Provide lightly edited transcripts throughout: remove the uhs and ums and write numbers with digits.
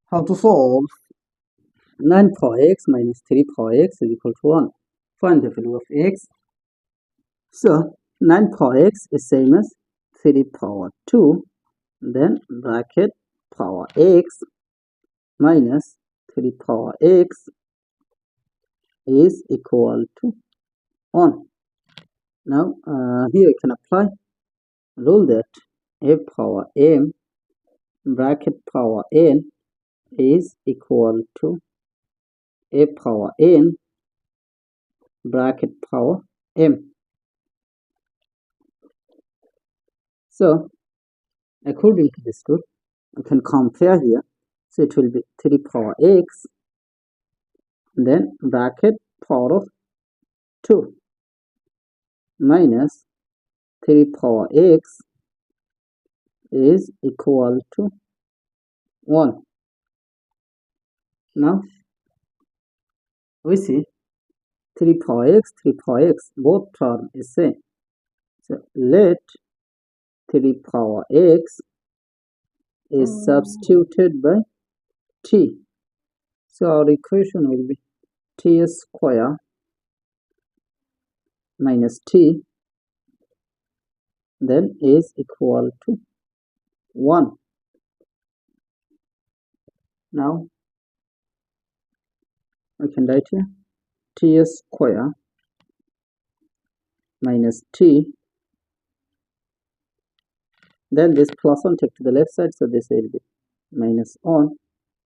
How to solve 9 power x minus 3 power x is equal to 1. Find the value of x. So 9 power x is same as 3 power 2, then bracket power x minus 3 power x is equal to 1. Now here you can apply rule that a power m bracket power n is equal to a power n bracket power m. So according to this rule, you can compare here. So it will be 3 power x, then bracket power of 2 minus 3 power x is equal to 1. Now we see 3 power x, both term is same. So let 3 power x is substituted by t. So our equation will be t square minus t then is equal to 1. Now we can write here t square minus t, then this plus 1 take to the left side, so this will be minus 1,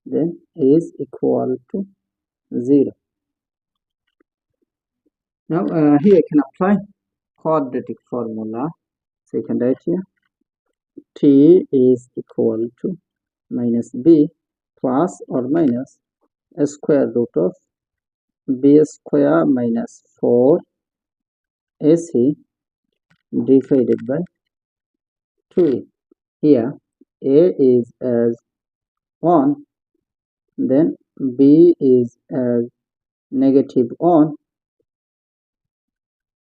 then is equal to 0. Now here you can apply quadratic formula. So you can write here t is equal to minus b plus or minus a square root of b square minus 4 ac divided by 2a. Here a is as 1, then b is as negative 1,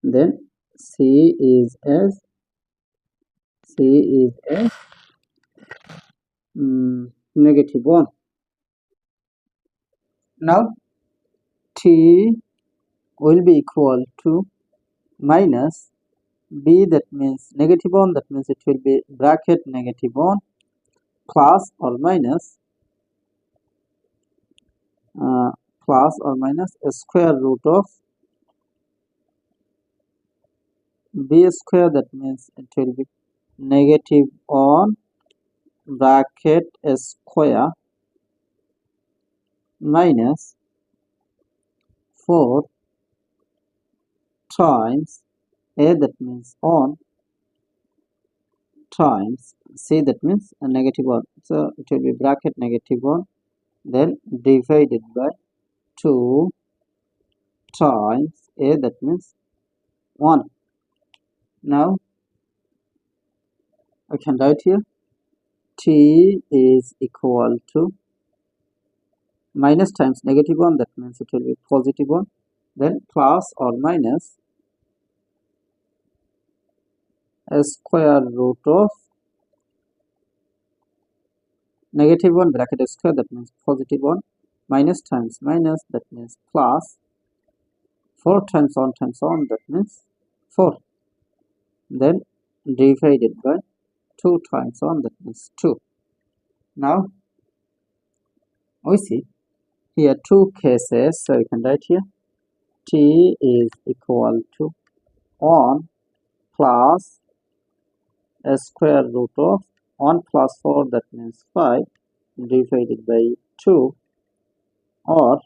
then c is as negative 1. Now t will be equal to minus b, that means negative 1, that means it will be bracket negative 1 plus or minus a square root of b square, that means it will be negative 1 bracket a square minus 4 times a, that means 1, times c, that means a negative 1. So it will be bracket negative 1 then divided by 2 times a, that means 1. Now I can write here t is equal to minus times negative 1, that means it will be positive 1, then plus or minus a square root of negative 1 bracket square, that means positive 1, minus times minus, that means plus, 4 times 1 times 1, that means 4, then divided by 2 times 1, that means 2. Now we see here two cases, so you can write here t is equal to 1 plus a square root of 1 plus 4, that means 5, divided by 2, or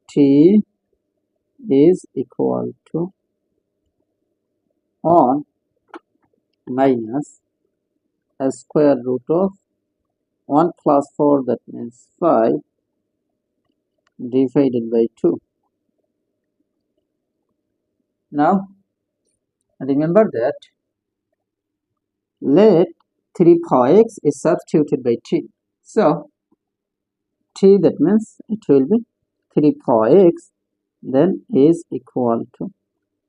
t is equal to 1 minus a square root of 1 plus 4, that means 5, divided by 2. Now remember that let 3 power x is substituted by t. So t, that means it will be 3 power x then is equal to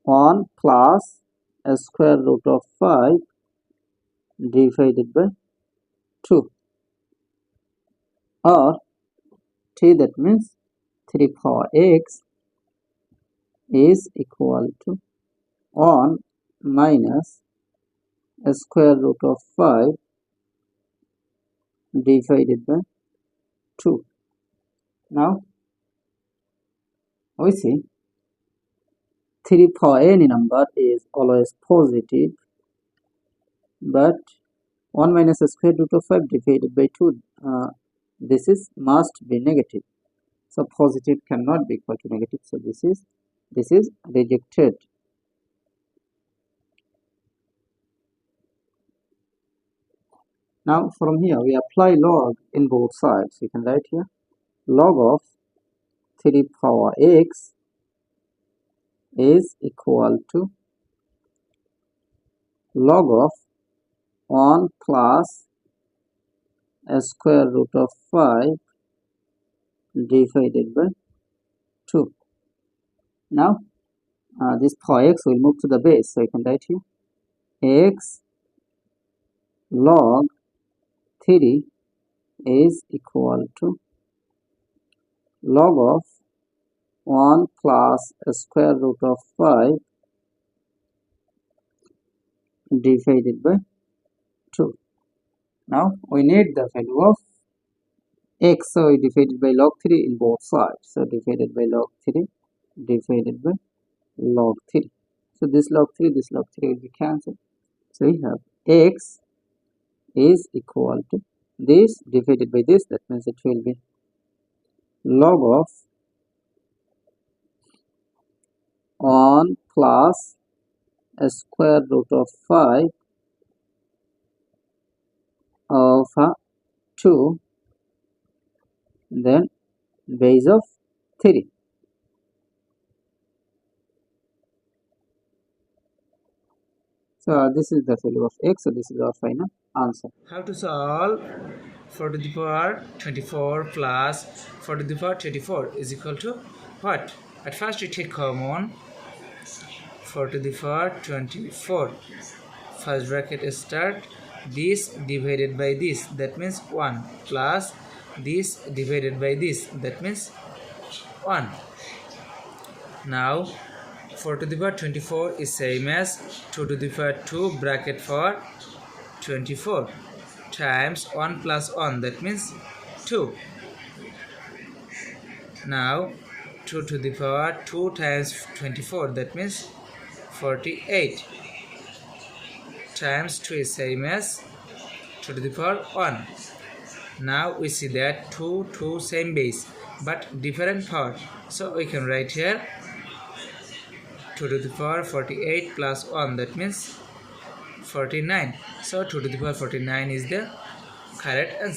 1 plus a square root of 5 divided by 2. or t, that means 3 power x is equal to 1 minus a square root of 5 divided by 2. Now we see 3 power any number is always positive, but 1 minus a square root of 5 divided by 2, this is must be negative. So positive cannot be equal to negative. So this is rejected. Now from here we apply log in both sides. You can write here log of 3 power x is equal to log of 1 plus a square root of 5 divided by 2. Now this power x will move to the base, so you can write here x log 3 is equal to log of 1 plus a square root of 5 divided by 2. Now we need the value of x, so we divided by log 3 in both sides. So divided by log 3 divided by log 3. So this log 3 will be cancelled. So we have x is equal to this divided by this, that means it will be log of 1 plus a square root of 5 over 2, then base of 3. So this is the value of x, so this is our final answer. How to solve 4 to the power 24 plus 4 to the power 24 is equal to what? At first we take common 4 to the power 24. First bracket start this divided by this, that means 1, plus this divided by this, that means 1. Now 4 to the power 24 is same as 2 to the power 2 bracket for 24 times 1 plus 1, that means 2. Now 2 to the power 2 times 24, that means 48 times 2 is same as 2 to the power 1. Now we see that 2 same base but different power, so we can write here 2 to the power 48 plus 1, that means 49. So 2 to the power 49 is the correct answer.